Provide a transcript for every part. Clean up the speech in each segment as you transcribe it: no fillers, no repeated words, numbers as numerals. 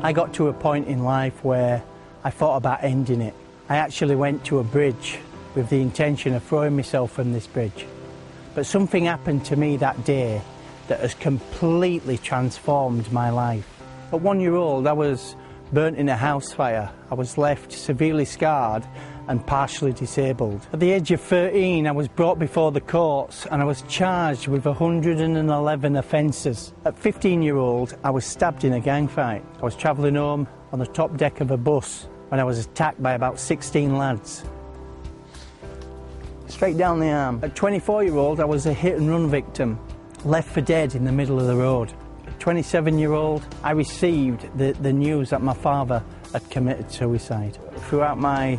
I got to a point in life where I thought about ending it. I actually went to a bridge with the intention of throwing myself from this bridge. But something happened to me that day that has completely transformed my life. At 1 year old, I was burnt in a house fire. I was left severely scarred and partially disabled. At the age of 13, I was brought before the courts and I was charged with 111 offences. At 15-year-old, I was stabbed in a gang fight. I was travelling home on the top deck of a bus when I was attacked by about 16 lads. Straight down the arm. At 24-year-old, I was a hit-and-run victim, left for dead in the middle of the road. At 27-year-old, I received the news that my father had committed suicide. Throughout my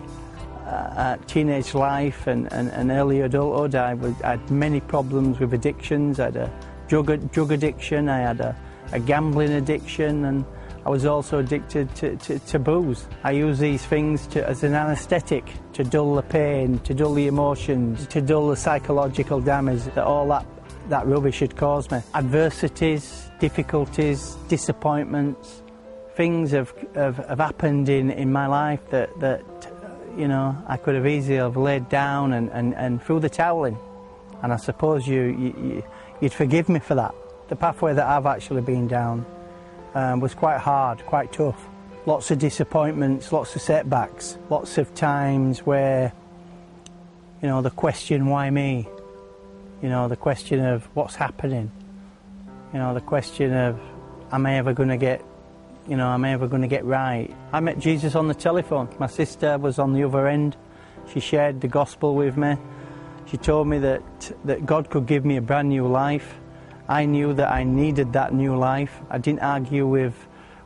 teenage life and early adulthood, I had many problems with addictions. I had a drug addiction, I had a gambling addiction, and I was also addicted to booze. I use these things as an anaesthetic to dull the pain, to dull the emotions, to dull the psychological damage that all that rubbish had caused me. Adversities, difficulties, disappointments, things have happened in my life that you know, I could have easily have laid down and threw the towel in. And I suppose you'd forgive me for that. The pathway that I've actually been down was quite hard, quite tough. Lots of disappointments, lots of setbacks, lots of times where, you know, the question, why me? You know, the question of what's happening? You know, the question of, am I ever going to get, you know, am I ever going to get right? I met Jesus on the telephone. My sister was on the other end. She shared the gospel with me. She told me that God could give me a brand new life. I knew that I needed that new life. I didn't argue with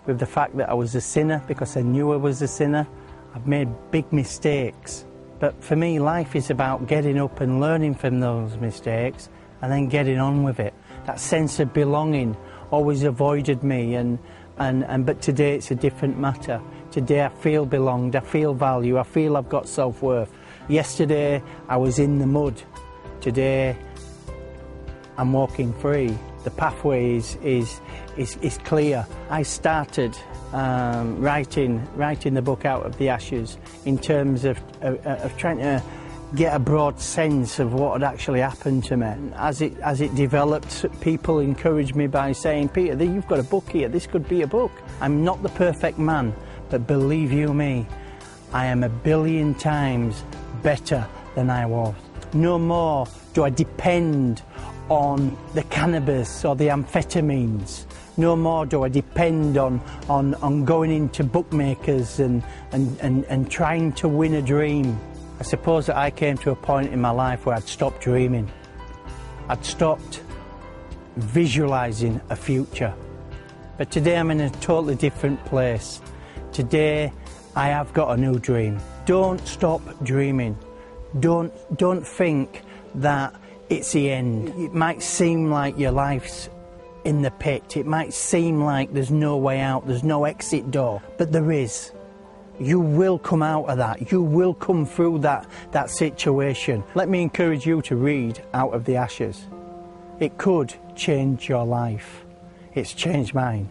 the fact that I was a sinner, because I knew I was a sinner. I've made big mistakes. But for me, life is about getting up and learning from those mistakes and then getting on with it. That sense of belonging always avoided me, but today it's a different matter. Today I feel belonged, I feel value, I feel I've got self-worth. Yesterday I was in the mud. Today I'm walking free. The pathway is clear. I started writing the book Out of the Ashes in terms of trying to get a broad sense of what had actually happened to me. As it developed, people encouraged me by saying, Peter, you've got a book here, this could be a book. I'm not the perfect man, but believe you me, I am 1 billion times better than I was. No more do I depend on the cannabis or the amphetamines. No more do I depend on going into bookmakers and trying to win a dream. I suppose that I came to a point in my life where I'd stopped dreaming. I'd stopped visualising a future. But today I'm in a totally different place. Today I have got a new dream. Don't stop dreaming. Don't think that it's the end. It might seem like your life's in the pit. It might seem like there's no way out, there's no exit door, but there is. You will come out of that. You will come through that situation. Let me encourage you to read Out of the Ashes. It could change your life. It's changed mine.